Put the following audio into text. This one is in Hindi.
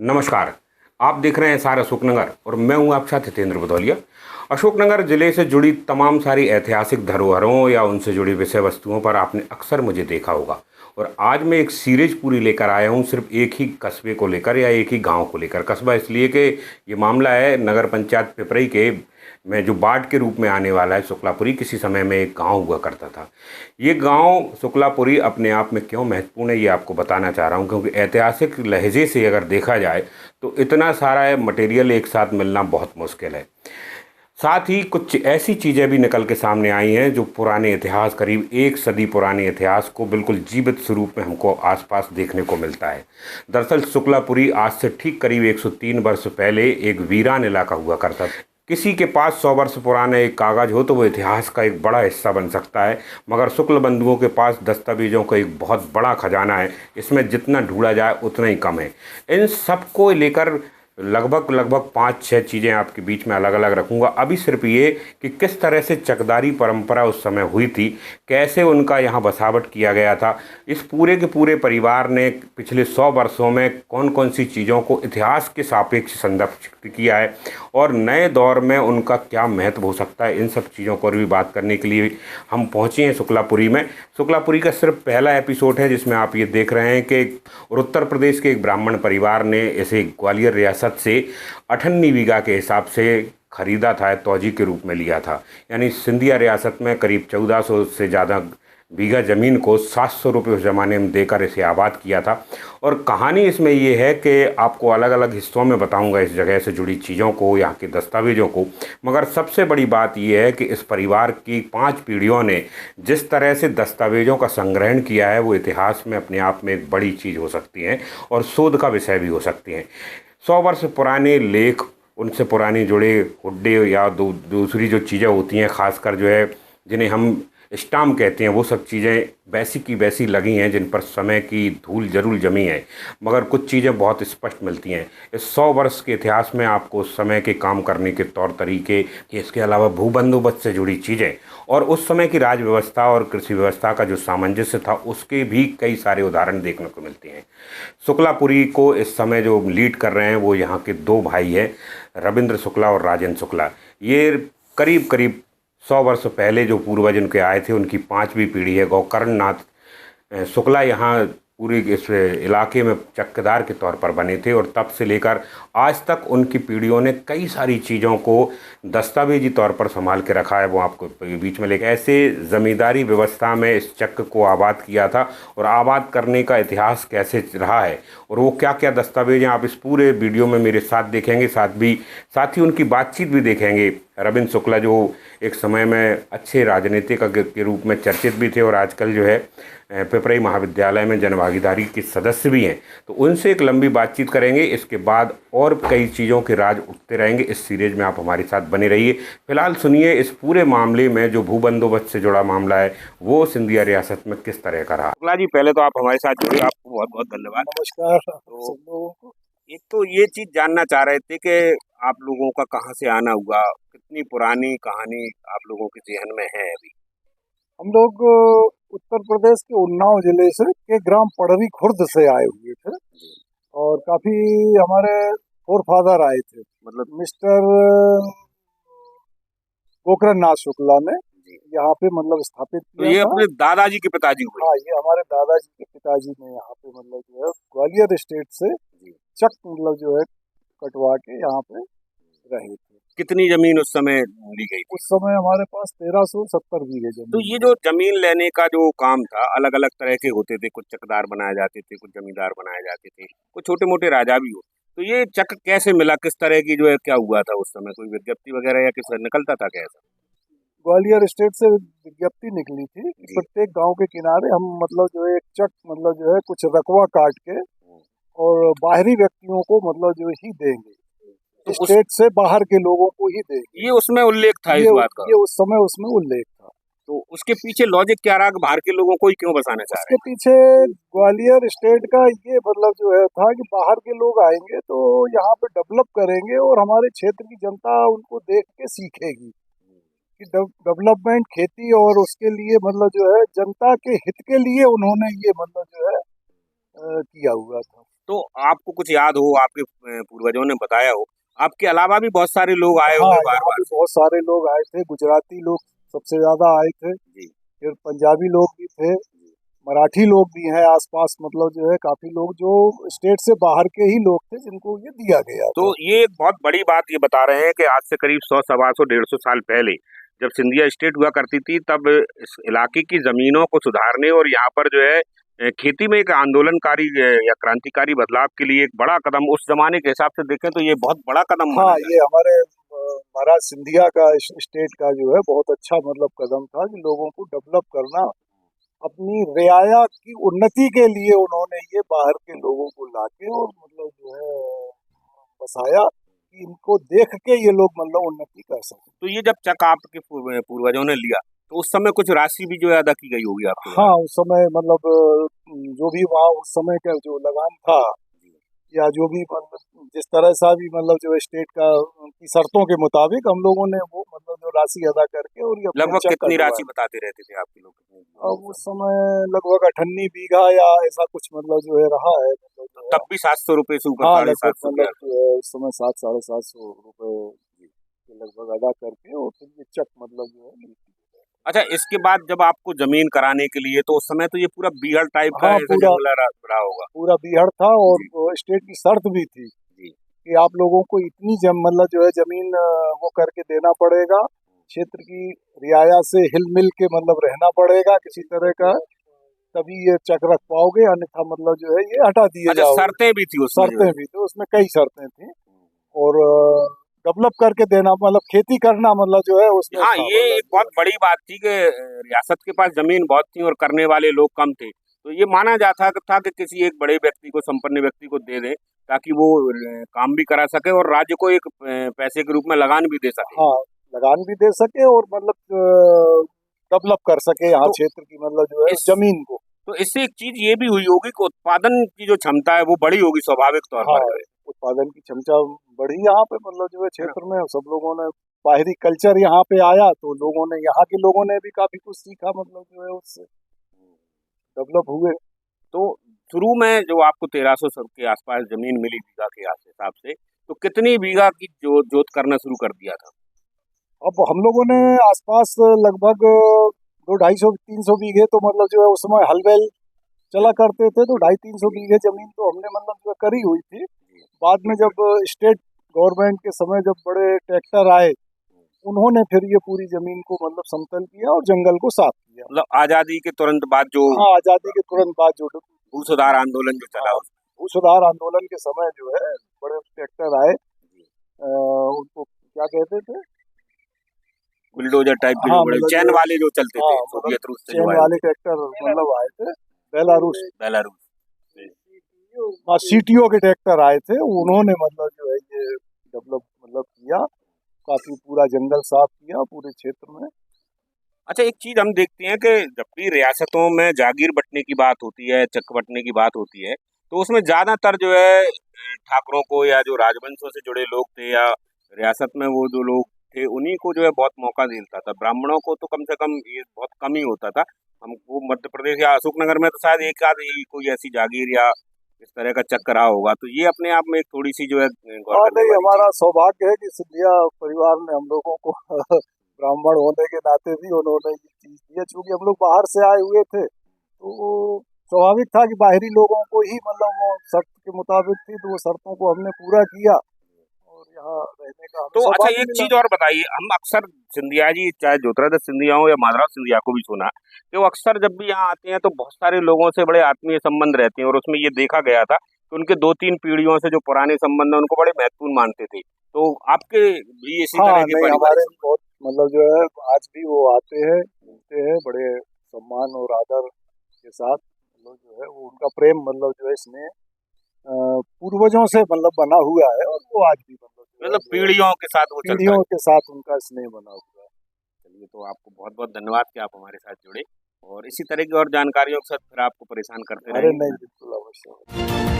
नमस्कार। आप देख रहे हैं सार अशोकनगर और मैं हूं आपके साथ हितेंद्र भदौलिया। अशोकनगर जिले से जुड़ी तमाम सारी ऐतिहासिक धरोहरों या उनसे जुड़ी विषय वस्तुओं पर आपने अक्सर मुझे देखा होगा और आज मैं एक सीरीज पूरी लेकर आया हूं सिर्फ एक ही कस्बे को लेकर या एक ही गांव को लेकर। कस्बा इसलिए कि ये मामला है नगर पंचायत पिपरई के में जो बाढ़ के रूप में आने वाला है शुक्लापुरी। किसी समय में एक गांव हुआ करता था। ये गांव शुक्लापुरी अपने आप में क्यों महत्वपूर्ण है ये आपको बताना चाह रहा हूं, क्योंकि ऐतिहासिक लहजे से अगर देखा जाए तो इतना सारा मटेरियल एक साथ मिलना बहुत मुश्किल है। साथ ही कुछ ऐसी चीज़ें भी निकल के सामने आई हैं जो पुराने इतिहास, करीब एक सदी पुराने इतिहास को बिल्कुल जीवित स्वरूप में हमको आसपास देखने को मिलता है। दरअसल शुक्लापुरी आज से ठीक करीब 103 वर्ष पहले एक वीरान इलाका हुआ करता था। किसी के पास 100 वर्ष पुराना एक कागज़ हो तो वो इतिहास का एक बड़ा हिस्सा बन सकता है, मगर शुक्ल बंधुओं के पास दस्तावेजों का एक बहुत बड़ा खजाना है। इसमें जितना ढूंढा जाए उतना ही कम है। इन सबको लेकर लगभग 5-6 चीज़ें आपके बीच में अलग अलग रखूंगा। अभी सिर्फ ये कि किस तरह से चकदारी परंपरा उस समय हुई थी, कैसे उनका यहाँ बसावट किया गया था, इस पूरे के पूरे परिवार ने पिछले 100 वर्षों में कौन कौन सी चीज़ों को इतिहास के सापेक्ष संरक्षित किया है और नए दौर में उनका क्या महत्व हो सकता है, इन सब चीज़ों पर भी बात करने के लिए हम पहुँचे हैं शुक्लापुरी में। शुक्लापुरी का सिर्फ पहला एपिसोड है जिसमें आप ये देख रहे हैं कि उत्तर प्रदेश के एक ब्राह्मण परिवार ने इसे ग्वालियर रियासत से 98 बीघा के हिसाब से खरीदा था, तौजी के रूप में लिया था। यानी सिंधिया रियासत में करीब 1400 से ज़्यादा बीघा ज़मीन को 700 रुपये उस ज़माने में देकर इसे आबाद किया था। और कहानी इसमें ये है कि आपको अलग अलग हिस्सों में बताऊंगा इस जगह से जुड़ी चीज़ों को, यहाँ के दस्तावेज़ों को, मगर सबसे बड़ी बात यह है कि इस परिवार की 5 पीढ़ियों ने जिस तरह से दस्तावेज़ों का संग्रहण किया है वो इतिहास में अपने आप में एक बड़ी चीज़ हो सकती है और शोध का विषय भी हो सकती हैं। 100 वर्ष पुराने लेख, उनसे पुराने जुड़े हुड्डे या दूसरी जो चीज़ें होती हैं, ख़ासकर जो है जिन्हें हम स्टाम्प कहते हैं, वो सब चीज़ें वैसी की वैसी लगी हैं जिन पर समय की धूल जरूर जमी है, मगर कुछ चीज़ें बहुत स्पष्ट मिलती हैं। इस 100 वर्ष के इतिहास में आपको उस समय के काम करने के तौर तरीके, इसके अलावा भू बंदोबस्त से जुड़ी चीज़ें और उस समय की राज व्यवस्था और कृषि व्यवस्था का जो सामंजस्य था उसके भी कई सारे उदाहरण देखने को मिलते हैं। शुक्लापुरी को इस समय जो लीड कर रहे हैं वो यहाँ के 2 भाई हैं, रविंद्र शुक्ला और राजेंद्र शुक्ला। ये करीब करीब 100 वर्ष पहले जो पूर्वज उनके आए थे उनकी 5वीं पीढ़ी है। गोकर्ण नाथ शुक्ला यहाँ पूरे इस इलाके में चक्केदार के तौर पर बने थे और तब से लेकर आज तक उनकी पीढ़ियों ने कई सारी चीज़ों को दस्तावेजी तौर पर संभाल के रखा है। वो आपको बीच में लेकर ऐसे ज़मींदारी व्यवस्था में इस चक्क को आबाद किया था और आबाद करने का इतिहास कैसे रहा है और वो क्या क्या दस्तावेज हैं आप इस पूरे वीडियो में मेरे साथ देखेंगे। साथ ही उनकी बातचीत भी देखेंगे। रविंद्र शुक्ला जो एक समय में अच्छे राजनीतिक के रूप में चर्चित भी थे और आजकल जो है पिपरई महाविद्यालय में जनभागीदारी के सदस्य भी हैं, तो उनसे एक लंबी बातचीत करेंगे। इसके बाद और कई चीज़ों के राज उठते रहेंगे। इस सीरीज में आप हमारे साथ बने रहिए। फिलहाल सुनिए इस पूरे मामले में जो भू बंदोबस्त से जुड़ा मामला है वो सिंधिया रियासत में किस तरह का रहा। शुक्ला जी, पहले तो आप हमारे साथ जुड़े, आपको बहुत बहुत धन्यवाद। नमस्कार तो सब लोगों को। एक तो ये चीज़ जानना चाह रहे थे कि आप लोगों का कहाँ से आना हुआ, कितनी पुरानी कहानी आप लोगों के ज़हन में है अभी। हम लोग उत्तर प्रदेश के उन्नाव जिले से के ग्राम पड़री खुर्द से आए हुए थे और काफी हमारे फोर फादर आए थे। मतलब मिस्टर गोकर्ण नाथ शुक्ला ने यहाँ पे मतलब स्थापित तो किया ये था। अपने दादाजी के पिताजी हुए। हाँ, ये हमारे दादाजी के पिताजी ने यहाँ पे मतलब जो है ग्वालियर स्टेट से चक मतलब जो है कटवा के यहाँ पे रहे थे। कितनी जमीन उस समय ली गई थी? उस समय हमारे पास 1370 बीघे तो जमीन ये थी। जो जमीन लेने का जो काम था अलग अलग तरह के होते थे, कुछ चकदार बनाए जाते थे, कुछ जमींदार बनाए जाते थे, कुछ छोटे मोटे राजा भी हो। तो ये चक कैसे मिला, किस तरह की जो है क्या हुआ था उस समय, कोई विज्ञप्ति वगैरह या किस निकलता था कैसा? ग्वालियर स्टेट से विज्ञप्ति निकली थी कि जी। प्रत्येक गांव के किनारे हम मतलब जो है एक चक मतलब जो है कुछ रकवा काट के और बाहरी व्यक्तियों को मतलब जो ही देंगे, तो स्टेट से बाहर के लोगों को ही देंगे। ये उसमें उल्लेख था इस बात का। ये उस समय उसमें उल्लेख था। तो उसके पीछे लॉजिक क्या रहा कि बाहर के लोगों को ही क्यों बसाना चाह रहे उसके पीछे ग्वालियर स्टेट का ये मतलब जो है था कि बाहर के लोग आएंगे तो यहाँ पे डेवलप करेंगे और हमारे क्षेत्र की जनता उनको देख के सीखेगी कि डेवलपमेंट खेती और उसके लिए मतलब जो है जनता के हित के लिए उन्होंने ये मतलब जो है किया हुआ था। तो आपको कुछ याद हो, आपके पूर्वजों ने बताया हो, आपके अलावा भी बहुत सारे लोग आए हाँ, होंगे यहाँ बार-बार भी से? बहुत सारे लोग आए थे, गुजराती लोग सबसे ज्यादा आए थे, जी, फिर पंजाबी लोग भी थे, जी। मराठी लोग भी हैं आसपास, मतलब जो है काफी लोग जो स्टेट से बाहर के ही लोग थे जिनको ये दिया गया तो था। ये एक बहुत बड़ी बात ये बता रहे हैं कि आज से करीब 100, सवा सौ, 150 साल पहले जब सिंधिया स्टेट हुआ करती थी, तब इस इलाके की जमीनों को सुधारने और यहाँ पर जो है खेती में एक आंदोलनकारी या क्रांतिकारी बदलाव के लिए एक बड़ा कदम, उस जमाने के हिसाब से देखें तो ये बहुत बड़ा कदम हाँ, माना ये जाए। हमारे महाराज सिंधिया का स्टेट का जो है बहुत अच्छा मतलब कदम था कि लोगों को डेवलप करना, अपनी रियाया की उन्नति के लिए उन्होंने ये बाहर के लोगों को लाके और मतलब जो है बसाया कि इनको देख के ये लोग मतलब उन्नति कर सकें। तो ये जब चक आपके पूर्वजों ने लिया, तो उस समय कुछ राशि भी जो है अदा की गई होगी आपके द्वारा? हाँ, उस समय मतलब जो भी वहाँ उस समय का जो लगान था या जो भी मतलब जिस तरह सा भी मतलब जो स्टेट का की शर्तों के मुताबिक हम लोगों ने वो मतलब जो राशि अदा करके और ये अपने लगभग चेक कितनी कटवाए। राशि बताते रहते थे आपके लोग, कितनी दी अब होगी उस उस समय? समय लगभग 98 बीघा या ऐसा कुछ मतलब जो है रहा है मतलब तो जो है। तब भी 700 रुपए से ऊपर, हाँ, साढ़े लगभग 700 के मतलब आसपास। जो है उस समय 700-750 रुपए के लगभग अदा करके और फिर ये चेक मतलब जो है मिलती है। अच्छा, इसके बाद जब आपको जमीन कराने के लिए, तो उस समय तो ये पूरा बीहड़ टाइप का हाँ, ऐसा पूरा जंगला रहा होगा। पूरा बीहड़ था और जी, वो स्टेट की शर्त भी थी जी। कि आप लोगों को इतनी मतलब जो है जमीन वो करके देना पड़ेगा, क्षेत्र की रियाया से हिल मिल के मतलब रहना पड़ेगा किसी तरह का, तभी ये चेक रख पाओगे, अन्यथा मतलब जो है ये हटा दिए अच्छा, जाओगे। शर्तें भी थी उसमें जो शर्तें है। भी थी, उसमें कई शर्तें थी और डेवलप करके देना मतलब खेती करना मतलब जो है उसमें हाँ, था ये मतलब एक जो बहुत बड़ी बात थी कि रियासत के पास ज़मीन बहुत थी और करने वाले लोग कम थे। तो ये माना जाता था कि किसी एक बड़े व्यक्ति को, संपन्न व्यक्ति को दे दें, ताकि वो काम भी करा सके और राज्य को एक पैसे के रूप में लगान भी दे सके। हाँ, लगान भी दे सके और मतलब डेवलप कर सके यहाँ तो क्षेत्र की मतलब जो है इस जमीन को। तो इससे एक चीज़ ये भी हुई होगी कि उत्पादन की जो क्षमता है, वो बढ़ी होगी स्वाभाविक तौर हाँ, पर जो है। उत्पादन की क्षमता बढ़ी यहाँ पे मतलब जो है है ना? क्षेत्र में, सब लोगों ने बाहरी कल्चर यहाँ पे आया तो लोगों ने यहाँ के लोगों ने भी काफी कुछ सीखा मतलब जो है उससे डेवलप हुए। तो शुरू में जो आपको 1300 के आसपास ज़मीन मिली बीघा के हिसाब से, तो कितनी बीघा की जोत करना शुरू कर दिया था? अब हम लोगों ने आसपास लगभग 200-250-300 बीघे तो मतलब जो है उस समय हल बैल चला करते थे, तो 250-300 बीघे जमीन तो हमने मतलब जो है करी हुई थी। बाद में जब स्टेट गवर्नमेंट के समय जब बड़े ट्रैक्टर आए, उन्होंने फिर ये पूरी जमीन को मतलब समतल किया और जंगल को साफ किया। मतलब आज़ादी के तुरंत बाद जो हाँ, आजादी के तुरंत बाद जो भू सुधार आंदोलन जो चला हाँ, उस भू सुधार आंदोलन के समय जो है बड़े ट्रैक्टर आए, जी, उनको क्या कहते थे कुछ। बुलडोज़र टाइप के जो हाँ, बड़े मतलब चैन जो वाले जो चलते हाँ थे, मतलब सोवियत रूस से जो चैन आए वाले हुए थे, ट्रैक्टर मतलब आए थे, बेलारूस। बेलारूस से। हाँ, सीटीओ के ट्रैक्टर आए थे, उन्होंने मतलब जो है ये डेवलप मतलब किया, काफी पूरा जंगल साफ किया पूरे क्षेत्र में। अच्छा, एक चीज़ हम देखते हैं कि जब भी रियासतों में जागीर बँटने की बात होती है, चक बँटने की बात होती है, तो उसमें ज़्यादातर जो है ठाकुरों को या जो राजवंशों से जुड़े लोग थे या रियासत में वो जो लोग थे, उन्हीं को जो है बहुत मौका मिलता था। ब्राह्मणों को तो कम से कम ये बहुत कम ही होता था। हमको मध्य प्रदेश या अशोकनगर में तो शायद एक आध ही कोई ऐसी जागीर या इस तरह का चक रहा होगा। तो ये अपने आप में एक थोड़ी-सी जो है गौर हाँ, करने नहीं, वाली चीज़ हमारा है। सौभाग्य है कि सिंधिया परिवार ने हम लोगों को ब्राह्मण होने के नाते भी उन्होंने ये चीज दी है, चूंकि हम लोग बाहर से आए हुए थे तो वो स्वाभाविक था कि बाहरी लोगों को ही मतलब वो शर्त के मुताबिक थी, तो वो शर्तों को हमने पूरा किया और यहाँ रहने का हमें तो अच्छा, सौभाग्य एक मिला। चीज़ और बताइए, हम अक्सर सिंधिया जी, चाहे ज्योतिरादित्य सिंधिया हो या माधवराव सिंधिया को भी सुना कि वो अक्सर जब भी यहाँ आते हैं तो बहुत सारे लोगों से बड़े आत्मीय संबंध रहते हैं और उसमें ये देखा गया था कि उनके 2-3 पीढ़ियों से जो पुराने संबंध हैं उनको बड़े महत्वपूर्ण मानते थे। तो आपके भी इसी हाँ, तरह के नहीं, पारिवारिक हमारे संबंध? बहुत मतलब जो है आज भी वो आते हैं मिलते हैं बड़े सम्मान और आदर के साथ, मतलब जो है वो उनका प्रेम मतलब जो है इसमें पूर्वजों से मतलब बना हुआ है और वो आज भी मतलब मतलब जो है पीढ़ियों के साथ वो चलता है। पीढ़ियों के साथ उनका स्नेह बना हुआ है। चलिए, तो आपको बहुत-बहुत धन्यवाद कि आप हमारे साथ जुड़े और इसी तरह की और जानकारियों के साथ फिर आपको परेशान करते अरे रहेंगे। नहीं, बिल्कुल अवश्य।